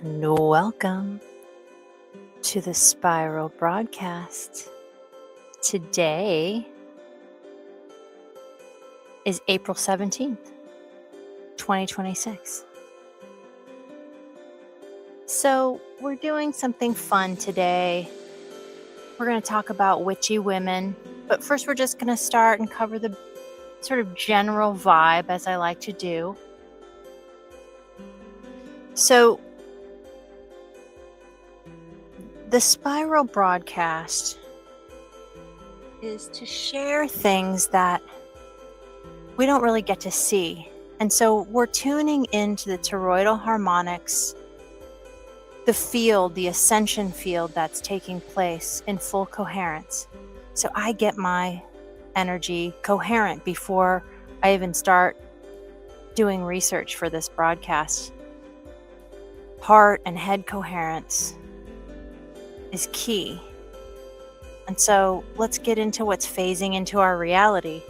and welcome to the Spiral broadcast. Today is April 17th, 2026. So, we're doing something fun today. We're going to talk about witchy women, but first, we're just going to start and cover the sort of general vibe, as I like to do. So, the Spiral broadcast is to share things that we don't really get to see. And so we're tuning into the toroidal harmonics, the field, the ascension field that's taking place in full coherence. So I get my energy coherent before I even start doing research for this broadcast. Heart and head coherence is key. And so let's get into what's phasing into our reality.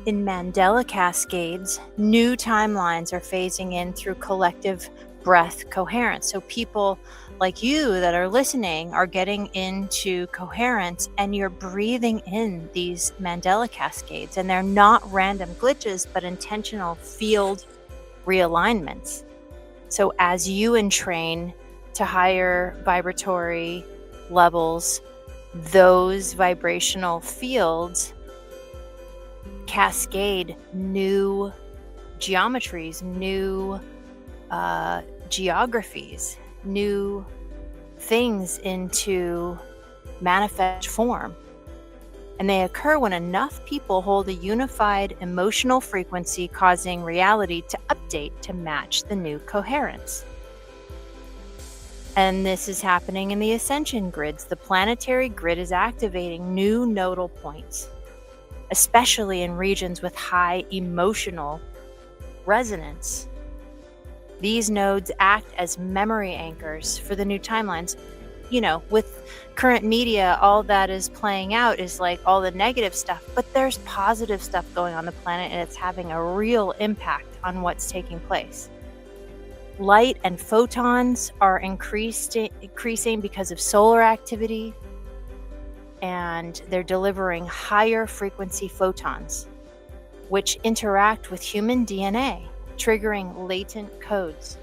In Mandela cascades, new timelines are phasing in through collective breath coherence. So people like you that are listening are getting into coherence, and you're breathing in these Mandela cascades. And they're not random glitches, but intentional field realignments. So as you entrain to higher vibratory levels, those vibrational fields cascade new geometries, new geographies, new things into manifest form. And they occur when enough people hold a unified emotional frequency, causing reality to update to match the new coherence. And this is happening in the ascension grids. The planetary grid is activating new nodal points, especially in regions with high emotional resonance. These nodes act as memory anchors for the new timelines. You know, with current media, all that is playing out is like all the negative stuff, but there's positive stuff going on the planet, and it's having a real impact on what's taking place. Light and photons are increasing because of solar activity, and they're delivering higher frequency photons, which interact with human DNA, triggering latent codes.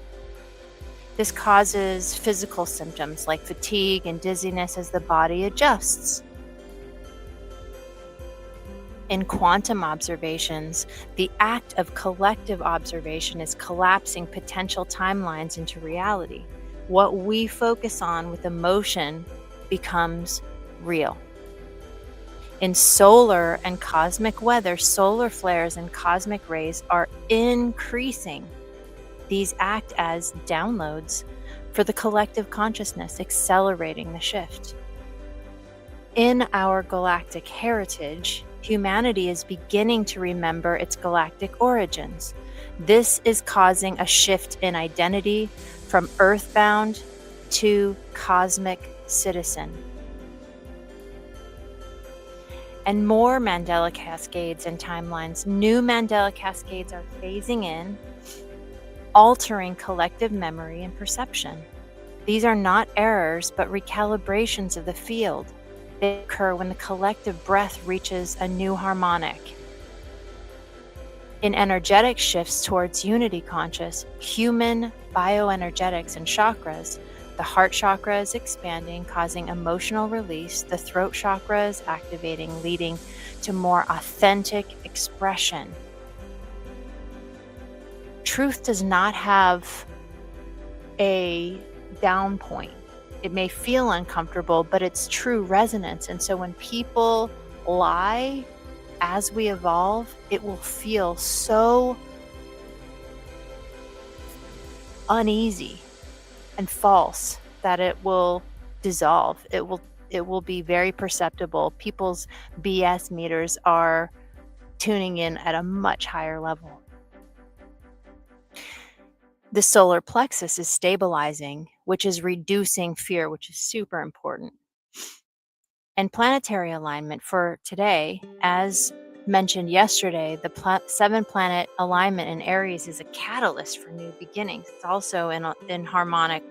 This causes physical symptoms like fatigue and dizziness as the body adjusts. In quantum observations, the act of collective observation is collapsing potential timelines into reality. What we focus on with emotion becomes real. In solar and cosmic weather, solar flares and cosmic rays are increasing. These act as downloads for the collective consciousness, accelerating the shift. In our galactic heritage, humanity is beginning to remember its galactic origins. This is causing a shift in identity from earthbound to cosmic citizen. And more Mandela cascades and timelines. New Mandela cascades are phasing in, altering collective memory and perception. These are not errors, but recalibrations of the field. They occur when the collective breath reaches a new harmonic. In energetic shifts towards unity conscious, human bioenergetics and chakras, the heart chakra is expanding, causing emotional release. The throat chakra is activating, leading to more authentic expression. Truth does not have a down point. It may feel uncomfortable, but it's true resonance. And so when people lie, as we evolve, it will feel so uneasy and false that it will dissolve. It will be very perceptible. People's BS meters are tuning in at a much higher level. The solar plexus is stabilizing, which is reducing fear, which is super important. And planetary alignment for today, as mentioned yesterday, the 7-planet alignment in Aries is a catalyst for new beginnings. It's also in harmonic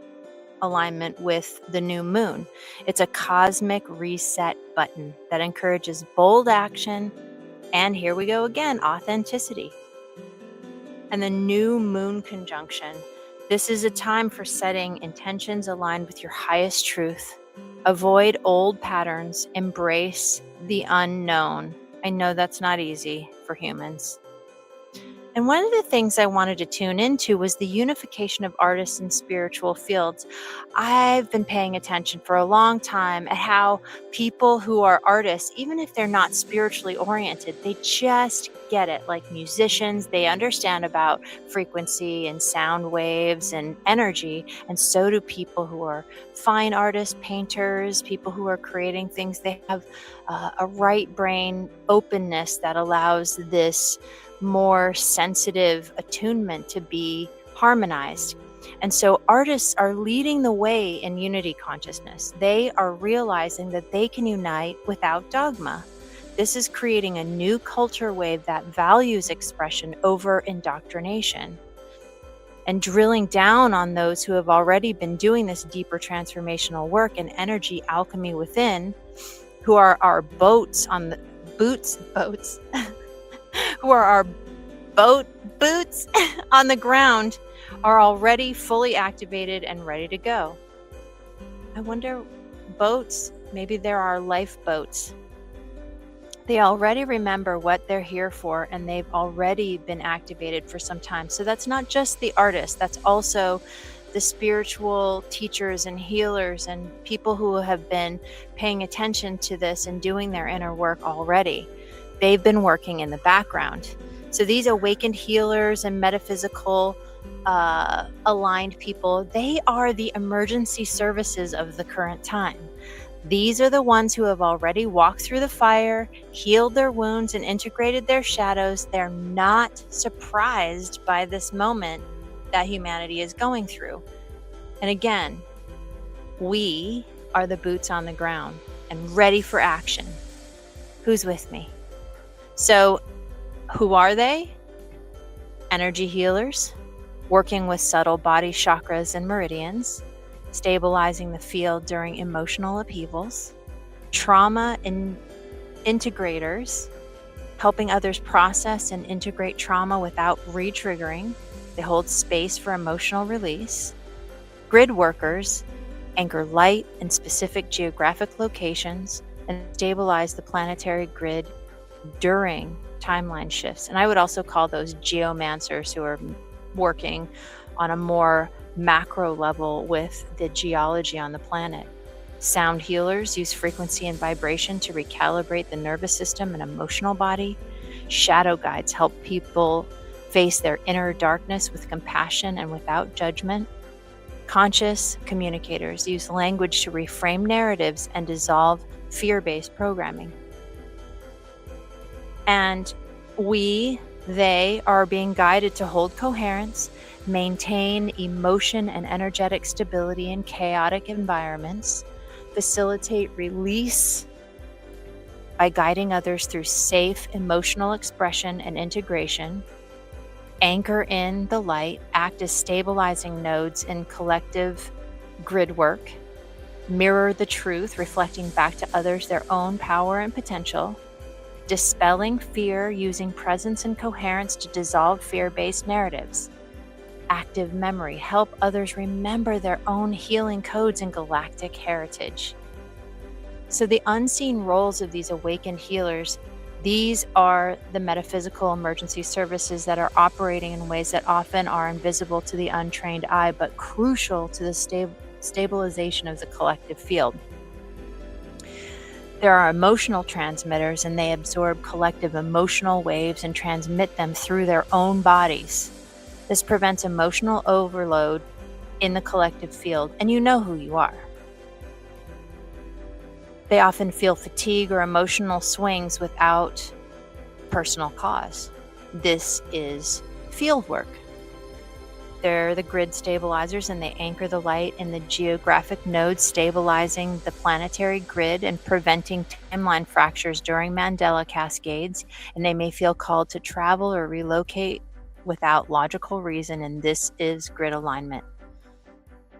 alignment with the new moon. It's a cosmic reset button that encourages bold action. And here we go again, authenticity. And the new moon conjunction. This is a time for setting intentions aligned with your highest truth. Avoid old patterns, embrace the unknown. I know that's not easy for humans. And one of the things I wanted to tune into was the unification of artists and spiritual fields. I've been paying attention for a long time at how people who are artists, even if they're not spiritually oriented, they just get it. Like musicians, they understand about frequency and sound waves and energy. And so do people who are fine artists, painters, people who are creating things. They have a right brain openness that allows this more sensitive attunement to be harmonized. And so artists are leading the way in unity consciousness. They are realizing that they can unite without dogma. This is creating a new culture wave that values expression over indoctrination, and drilling down on those who have already been doing this deeper transformational work and energy alchemy within, who are our boats on the boats who are our boots on the ground, are already fully activated and ready to go. I wonder, boats, maybe there are lifeboats. They already remember what they're here for, and they've already been activated for some time. So that's not just the artists, that's also the spiritual teachers and healers and people who have been paying attention to this and doing their inner work already. They've been working in the background. So these awakened healers and metaphysical aligned people, they are the emergency services of the current time. These are the ones who have already walked through the fire, healed their wounds, and integrated their shadows. They're not surprised by this moment that humanity is going through. And again, we are the boots on the ground and ready for action. Who's with me? So, who are they? Energy healers, working with subtle body chakras and meridians, stabilizing the field during emotional upheavals, trauma integrators, helping others process and integrate trauma without re-triggering. They hold space for emotional release. Grid workers anchor light in specific geographic locations and stabilize the planetary grid during timeline shifts. And I would also call those geomancers, who are working on a more macro level with the geology on the planet. Sound healers use frequency and vibration to recalibrate the nervous system and emotional body. Shadow guides help people face their inner darkness with compassion and without judgment. Conscious communicators use language to reframe narratives and dissolve fear-based programming. And they are being guided to hold coherence, maintain emotion and energetic stability in chaotic environments, facilitate release by guiding others through safe emotional expression and integration, anchor in the light, act as stabilizing nodes in collective grid work, mirror the truth, reflecting back to others their own power and potential, dispelling fear using presence and coherence to dissolve fear-based narratives. Active memory, help others remember their own healing codes and galactic heritage. So the unseen roles of these awakened healers, these are the metaphysical emergency services that are operating in ways that often are invisible to the untrained eye, but crucial to the stabilization of the collective field. There are emotional transmitters, and they absorb collective emotional waves and transmit them through their own bodies. This prevents emotional overload in the collective field, and you know who you are. They often feel fatigue or emotional swings without personal cause. This is field work. They're the grid stabilizers, and they anchor the light in the geographic nodes, stabilizing the planetary grid and preventing timeline fractures during Mandela cascades. And they may feel called to travel or relocate without logical reason, and this is grid alignment.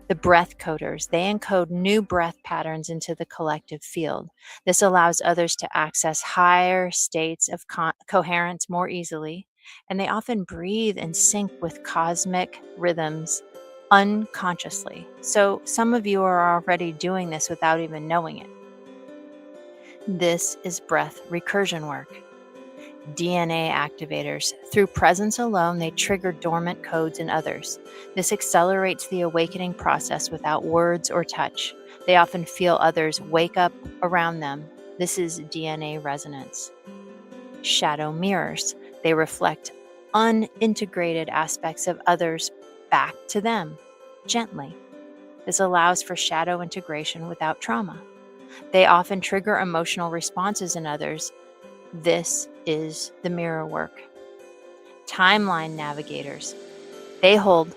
The breath coders, they encode new breath patterns into the collective field. This allows others to access higher states of coherence more easily, and they often breathe in sync with cosmic rhythms unconsciously. So some of you are already doing this without even knowing it. This is breath recursion work. DNA activators. Through presence alone, they trigger dormant codes in others. This accelerates the awakening process without words or touch. They often feel others wake up around them. This is DNA resonance. Shadow mirrors. They reflect unintegrated aspects of others back to them, gently. This allows for shadow integration without trauma. They often trigger emotional responses in others. This is the mirror work. Timeline navigators. They hold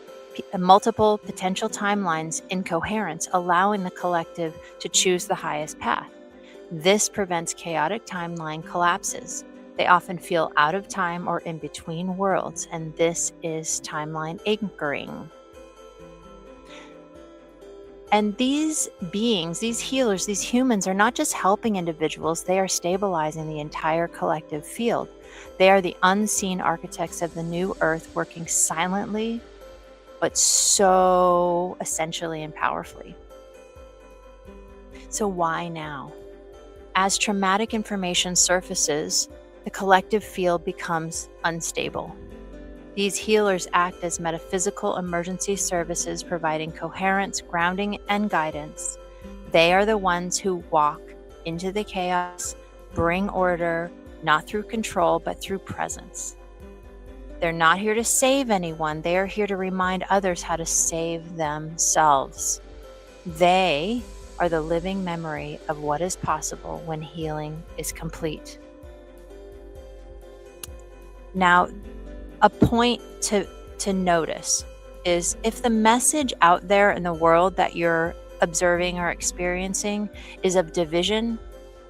multiple potential timelines in coherence, allowing the collective to choose the highest path. This prevents chaotic timeline collapses. They often feel out of time or in between worlds, and this is timeline anchoring. And these beings, these healers, these humans are not just helping individuals, they are stabilizing the entire collective field. They are the unseen architects of the new earth, working silently, but so essentially and powerfully. So why now? As traumatic information surfaces, the collective field becomes unstable. These healers act as metaphysical emergency services, providing coherence, grounding, and guidance. They are the ones who walk into the chaos, bring order, not through control, but through presence. They're not here to save anyone. They are here to remind others how to save themselves. They are the living memory of what is possible when healing is complete. Now, a point to notice is if the message out there in the world that you're observing or experiencing is of division,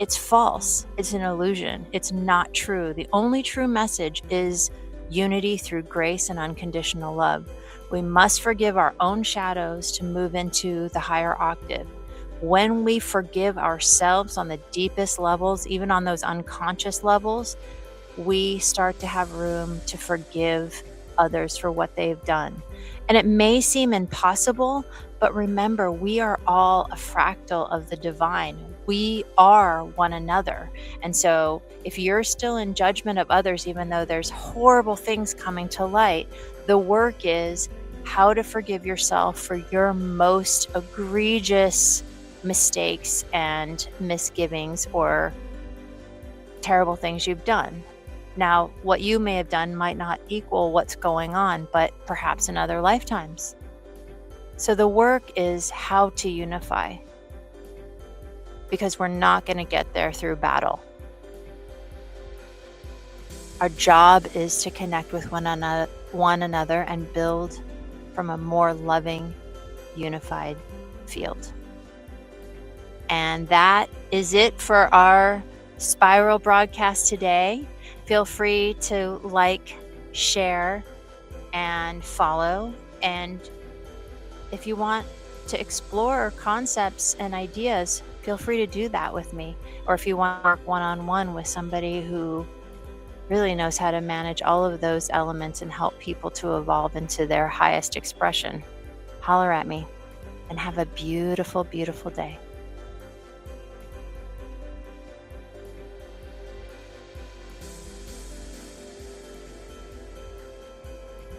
it's false. It's an illusion. It's not true. The only true message is unity through grace and unconditional love. We must forgive our own shadows to move into the higher octave. When we forgive ourselves on the deepest levels, even on those unconscious levels, we start to have room to forgive others for what they've done. And it may seem impossible, but remember, we are all a fractal of the divine. We are one another. And so if you're still in judgment of others, even though there's horrible things coming to light, the work is how to forgive yourself for your most egregious mistakes and misgivings or terrible things you've done. Now, what you may have done might not equal what's going on, but perhaps in other lifetimes. So the work is how to unify, because we're not going to get there through battle. Our job is to connect with one another and build from a more loving, unified field. And that is it for our Spiral broadcast today. Feel free to like, share, and follow. And if you want to explore concepts and ideas, feel free to do that with me. Or if you want to work one-on-one with somebody who really knows how to manage all of those elements and help people to evolve into their highest expression, holler at me and have a beautiful, beautiful day.